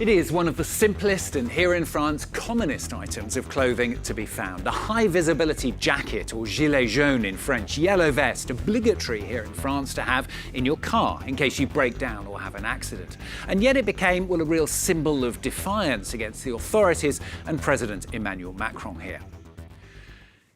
It is one of the simplest and, here in France, commonest items of clothing to be found. A high-visibility jacket, or gilet jaune in French, yellow vest, obligatory here in France to have in your car in case you break down or have an accident. And yet it became, well, a real symbol of defiance against the authorities and President Emmanuel Macron here.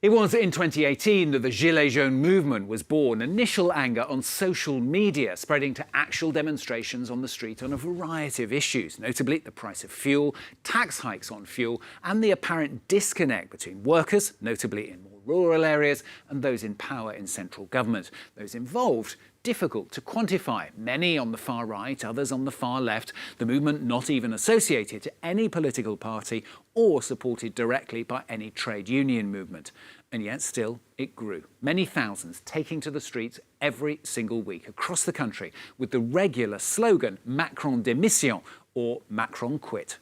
It was in 2018 that the Gilets jaunes movement was born. Initial anger on social media, spreading to actual demonstrations on the street on a variety of issues, notably the price of fuel, tax hikes on fuel, and the apparent disconnect between workers, notably in more rural areas, and those in power in central government. Those involved, difficult to quantify. Many on the far right, others on the far left. The movement not even associated to any political party or supported directly by any trade union movement. And yet still it grew. Many thousands taking to the streets every single week across the country with the regular slogan Macron démission or Macron quit.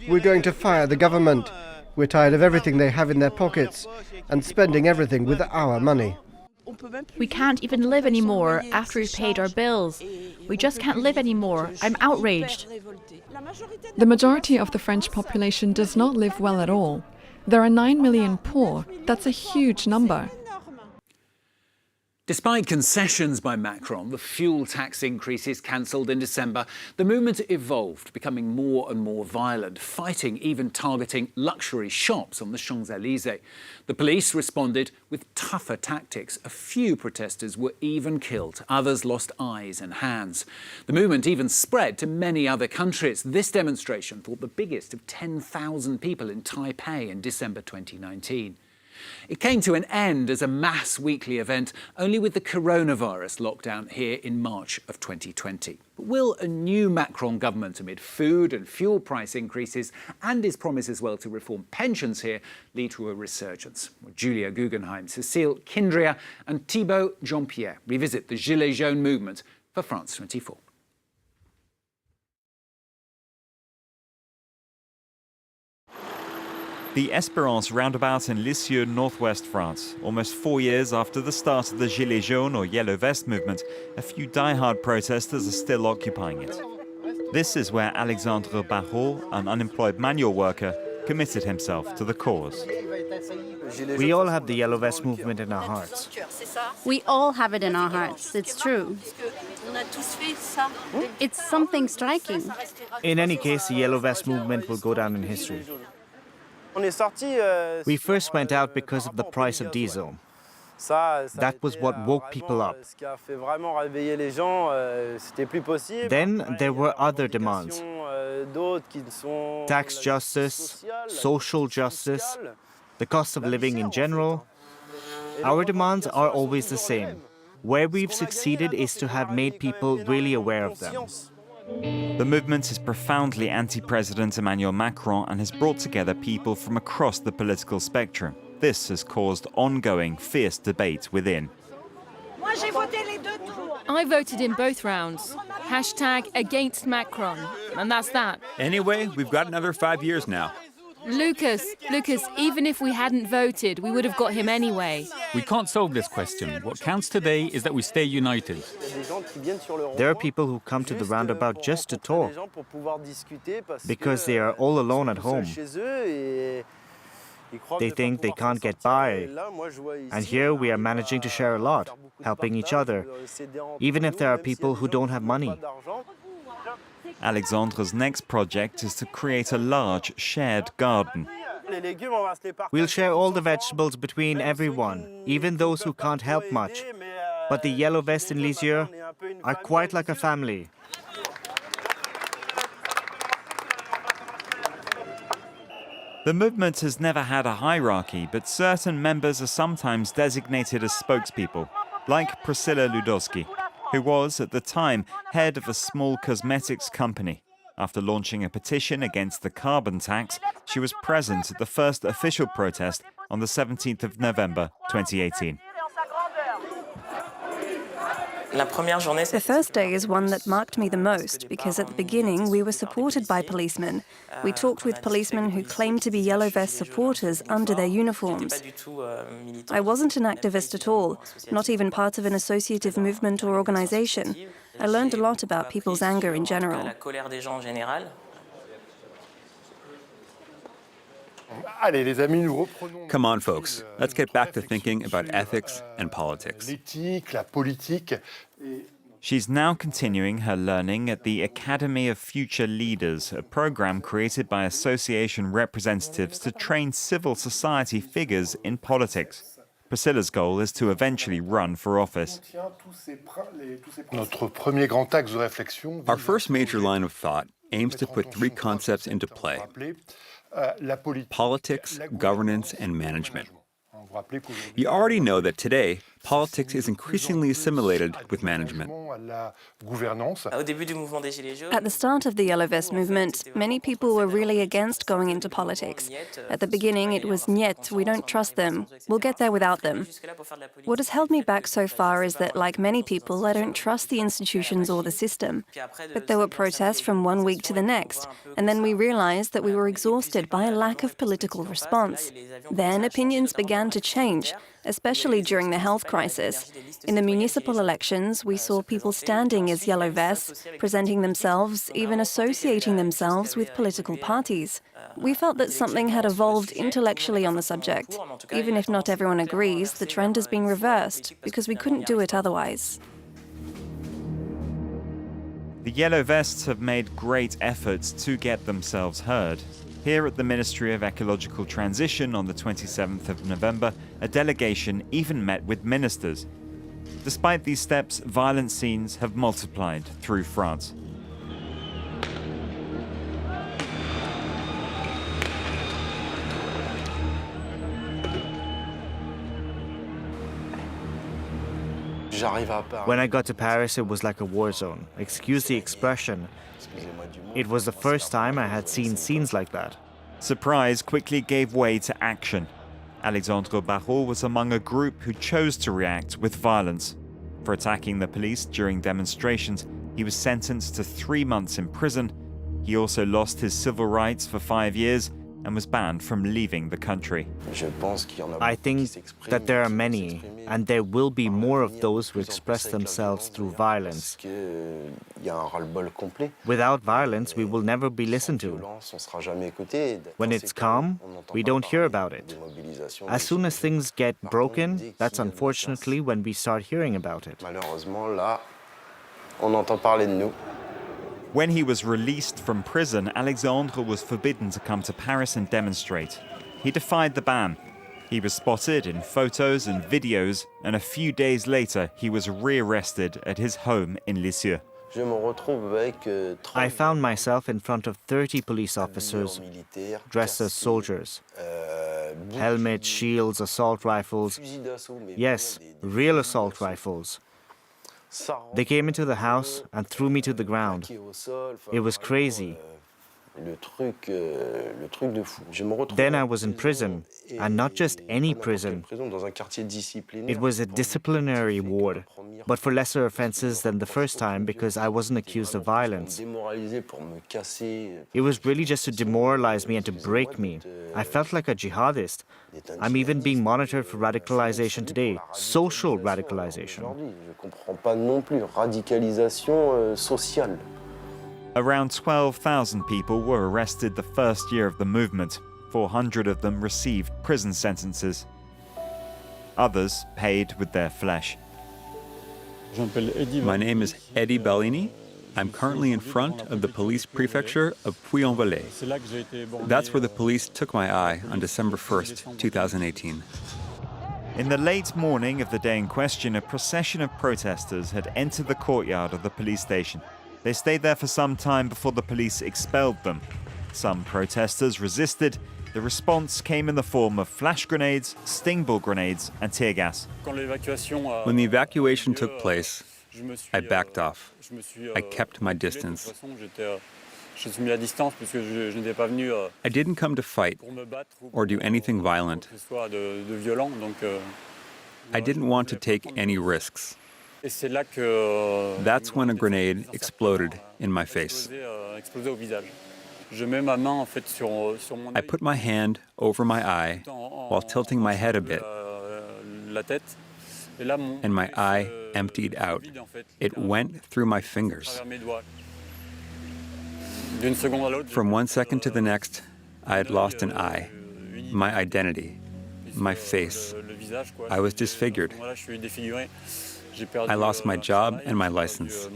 We're going to fire the government. We're tired of everything they have in their pockets and spending everything with our money. We can't even live anymore after we've paid our bills. We just can't live anymore. I'm outraged. The majority of the French population does not live well at all. There are 9 million poor. That's a huge number. Despite concessions by Macron, the fuel tax increases cancelled in December, the movement evolved, becoming more and more violent, fighting, even targeting luxury shops on the Champs-Élysées. The police responded with tougher tactics. A few protesters were even killed. Others lost eyes and hands. The movement even spread to many other countries. This demonstration thought the biggest of 10,000 people in Taipei in December 2019. It came to an end as a mass weekly event, only with the coronavirus lockdown here in March of 2020. But will a new Macron government, amid food and fuel price increases and his promise as well to reform pensions here, lead to a resurgence? Julia Guggenheim, Cécile Kindria and Thibaut Jean-Pierre revisit the Gilets jaunes movement for France 24. The Espérance roundabout in Lisieux, northwest France. Almost 4 years after the start of the Gilets jaunes or yellow vest movement, a few die-hard protesters are still occupying it. This is where Alexandre Barrault, an unemployed manual worker, committed himself to the cause. We all have the yellow vest movement in our hearts. We all have it in our hearts, it's true. It's something striking. In any case, the yellow vest movement will go down in history. We first went out because of the price of diesel. That was what woke people up. Then there were other demands. Tax justice, social justice, the cost of living in general. Our demands are always the same. Where we've succeeded is to have made people really aware of them. The movement is profoundly anti-President Emmanuel Macron and has brought together people from across the political spectrum. This has caused ongoing, fierce debate within. I voted in both rounds. #against Macron. And that's that. Anyway, we've got another 5 years now. Lucas, even if we hadn't voted, we would have got him anyway. We can't solve this question. What counts today is that we stay united. There are people who come to the roundabout just to talk, because they are all alone at home. They think they can't get by. And here we are managing to share a lot, helping each other, even if there are people who don't have money. Alexandre's next project is to create a large shared garden. We'll share all the vegetables between everyone, even those who can't help much. But the yellow vests in Lisieux are quite like a family. The movement has never had a hierarchy, but certain members are sometimes designated as spokespeople, like Priscilla Ludowski, who was, at the time, head of a small cosmetics company. After launching a petition against the carbon tax, she was present at the first official protest on the 17th of November 2018. The first day is one that marked me the most because at the beginning we were supported by policemen. We talked with policemen who claimed to be Yellow Vest supporters under their uniforms. I wasn't an activist at all, not even part of an associative movement or organization. I learned a lot about people's anger in general. Come on, folks. Let's get back to thinking about ethics and politics. She's now continuing her learning at the Academy of Future Leaders, a program created by association representatives to train civil society figures in politics. Priscilla's goal is to eventually run for office. Our first major line of thought aims to put three concepts into play: politics, governance, and management. You already know that today, politics is increasingly assimilated with management. At the start of the Yellow Vest movement, many people were really against going into politics. At the beginning, it was "Niet, we don't trust them. We'll get there without them." What has held me back so far is that, like many people, I don't trust the institutions or the system. But there were protests from one week to the next, and then we realized that we were exhausted by a lack of political response. Then opinions began to change, especially during the health crisis. In the municipal elections, we saw people standing as yellow vests, presenting themselves, even associating themselves with political parties. We felt that something had evolved intellectually on the subject. Even if not everyone agrees, the trend has been reversed, because we couldn't do it otherwise. The Yellow Vests have made great efforts to get themselves heard. Here at the Ministry of Ecological Transition on the 27th of November, a delegation even met with ministers. Despite these steps, violent scenes have multiplied through France. When I got to Paris, it was like a war zone. Excuse the expression. It was the first time I had seen scenes like that. Surprise quickly gave way to action. Alexandre Barrault was among a group who chose to react with violence. For attacking the police during demonstrations, he was sentenced to 3 months in prison. He also lost his civil rights for 5 years and was banned from leaving the country. I think that there are many, and there will be more of those who express themselves through violence. Without violence, we will never be listened to. When it's calm, we don't hear about it. As soon as things get broken, that's unfortunately when we start hearing about it. When he was released from prison, Alexandre was forbidden to come to Paris and demonstrate. He defied the ban. He was spotted in photos and videos, and a few days later, he was rearrested at his home in Lisieux. I found myself in front of 30 police officers dressed as soldiers. Helmets, shields, assault rifles. Yes, real assault rifles. They came into the house and threw me to the ground. It was crazy. Then I was in prison, and not just any prison. It was a disciplinary ward, but for lesser offenses than the first time because I wasn't accused of violence. It was really just to demoralize me and to break me. I felt like a jihadist. I'm even being monitored for radicalization today, social radicalization. Around 12,000 people were arrested the first year of the movement. 400 of them received prison sentences. Others paid with their flesh. My name is Eddie Bellini. I'm currently in front of the police prefecture of Puy-en-Velay. That's where the police took my eye on December 1st, 2018. In the late morning of the day in question, a procession of protesters had entered the courtyard of the police station. They stayed there for some time before the police expelled them. Some protesters resisted. The response came in the form of flash grenades, sting ball grenades, and tear gas. When the evacuation took place, I backed off. I kept my distance. I didn't come to fight or do anything violent. I didn't want to take any risks. That's when a grenade exploded in my face. I put my hand over my eye while tilting my head a bit. and my eye emptied out. It went through my fingers. From one second to the next, I had lost an eye, my identity, my face. I was disfigured. I lost my job and my license.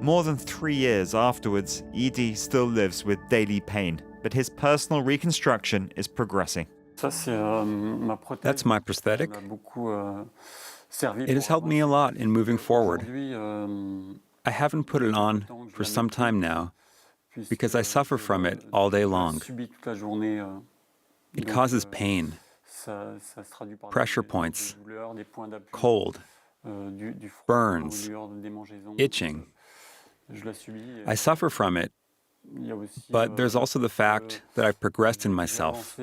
More than 3 years afterwards, Eddy still lives with daily pain, but his personal reconstruction is progressing. That's my prosthetic. It has helped me a lot in moving forward. I haven't put it on for some time now because I suffer from it all day long. It causes pain, pressure points, cold, burns, itching. I suffer from it, but there's also the fact that I've progressed in myself.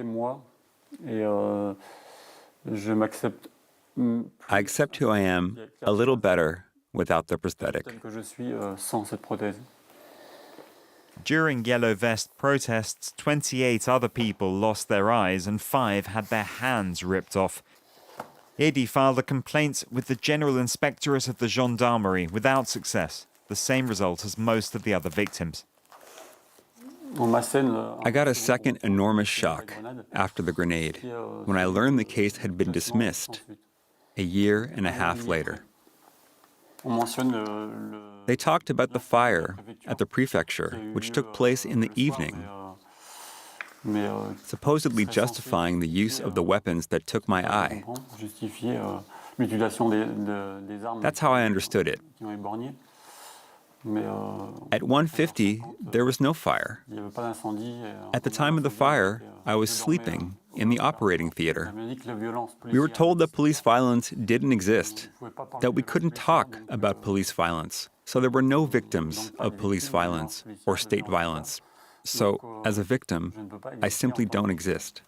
I accept who I am a little better without the prosthetic. During Yellow Vest protests, 28 other people lost their eyes and 5 had their hands ripped off. Eddy filed a complaint with the General Inspectorate of the Gendarmerie without success, the same result as most of the other victims. I got a second enormous shock after the grenade when I learned the case had been dismissed a year and a half later. They talked about the fire at the prefecture, which took place in the evening, supposedly justifying the use of the weapons that took my eye. That's how I understood it. At 1:50, there was no fire. At the time of the fire, I was sleeping in the operating theater. We were told that police violence didn't exist, that we couldn't talk about police violence, so there were no victims of police violence or state violence. So, as a victim, I simply don't exist.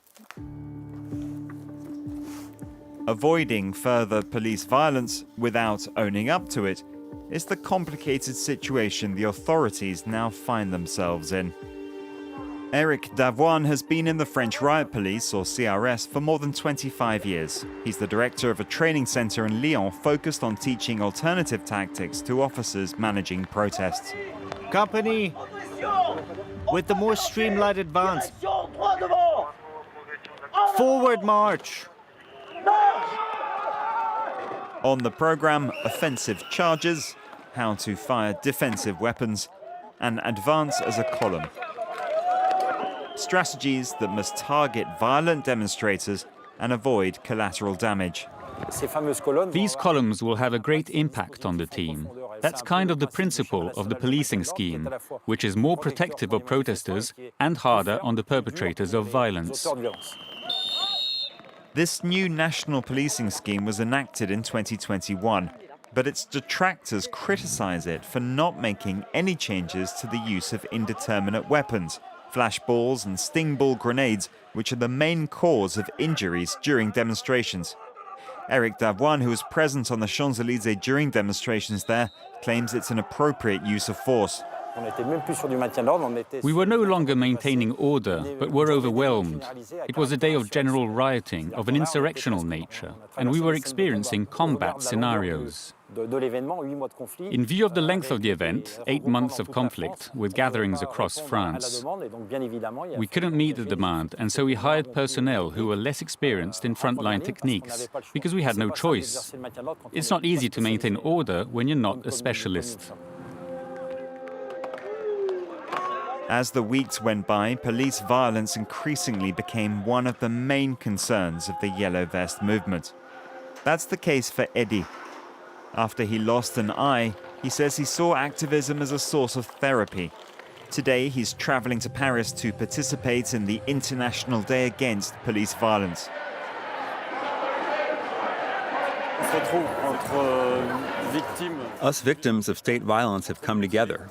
Avoiding further police violence without owning up to it is the complicated situation the authorities now find themselves in. Eric Davoine has been in the French Riot Police, or CRS, for more than 25 years. He's the director of a training center in Lyon focused on teaching alternative tactics to officers managing protests. Company, with the more streamlined advance. Forward march. On the program, offensive charges, how to fire defensive weapons, and advance as a column. Strategies that must target violent demonstrators and avoid collateral damage. These columns will have a great impact on the team. That's kind of the principle of the policing scheme, which is more protective of protesters and harder on the perpetrators of violence. This new national policing scheme was enacted in 2021, but its detractors criticize it for not making any changes to the use of indeterminate weapons, flashballs and sting ball grenades, which are the main cause of injuries during demonstrations. Eric Davoine, who was present on the Champs-Élysées during demonstrations there, claims it's an appropriate use of force. We were no longer maintaining order, but were overwhelmed. It was a day of general rioting of an insurrectional nature, and we were experiencing combat scenarios. In view of the length of the event, 8 months of conflict with gatherings across France, we couldn't meet the demand, and so we hired personnel who were less experienced in frontline techniques, because we had no choice. It's not easy to maintain order when you're not a specialist. As the weeks went by, police violence increasingly became one of the main concerns of the Yellow Vest movement. That's the case for Eddy. After he lost an eye, he says he saw activism as a source of therapy. Today, he's traveling to Paris to participate in the International Day Against Police Violence. Us victims of state violence have come together.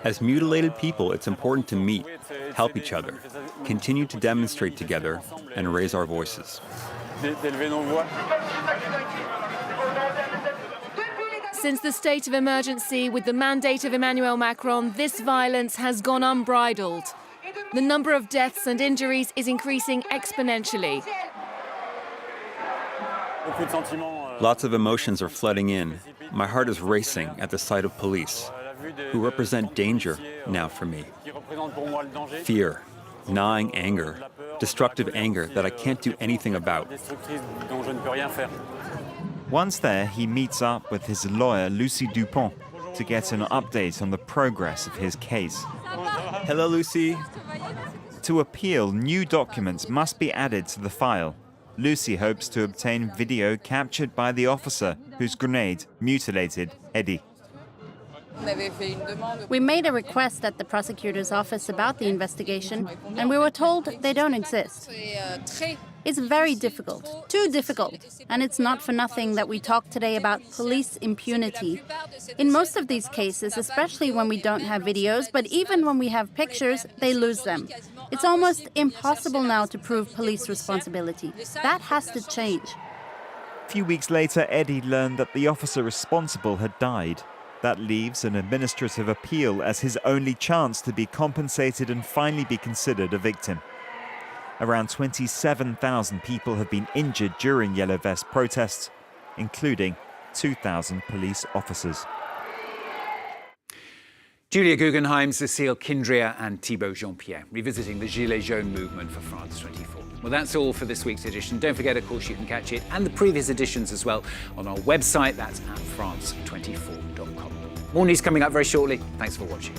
As mutilated people, it's important to meet, help each other, continue to demonstrate together, and raise our voices. Since the state of emergency with the mandate of Emmanuel Macron, this violence has gone unbridled. The number of deaths and injuries is increasing exponentially. Lots of emotions are flooding in. My heart is racing at the sight of police, who represent danger now for me. Fear, gnawing anger, destructive anger that I can't do anything about. Once there, he meets up with his lawyer, Lucy Dupont, to get an update on the progress of his case. Hello, Lucy. To appeal, new documents must be added to the file. Lucy hopes to obtain video captured by the officer whose grenade mutilated Eddie. We made a request at the prosecutor's office about the investigation, and we were told they don't exist. It's very difficult, too difficult, and it's not for nothing that we talk today about police impunity. In most of these cases, especially when we don't have videos, but even when we have pictures, they lose them. It's almost impossible now to prove police responsibility. That has to change. A few weeks later, Eddie learned that the officer responsible had died. That leaves an administrative appeal as his only chance to be compensated and finally be considered a victim. Around 27,000 people have been injured during Yellow Vest protests, including 2,000 police officers. Julia Guggenheim, Cécile Kindria and Thibaut Jean-Pierre, revisiting the Gilets jaunes movement for France 24. Well, that's all for this week's edition. Don't forget, of course, you can catch it and the previous editions as well on our website. That's at france24.com. More news coming up very shortly. Thanks for watching.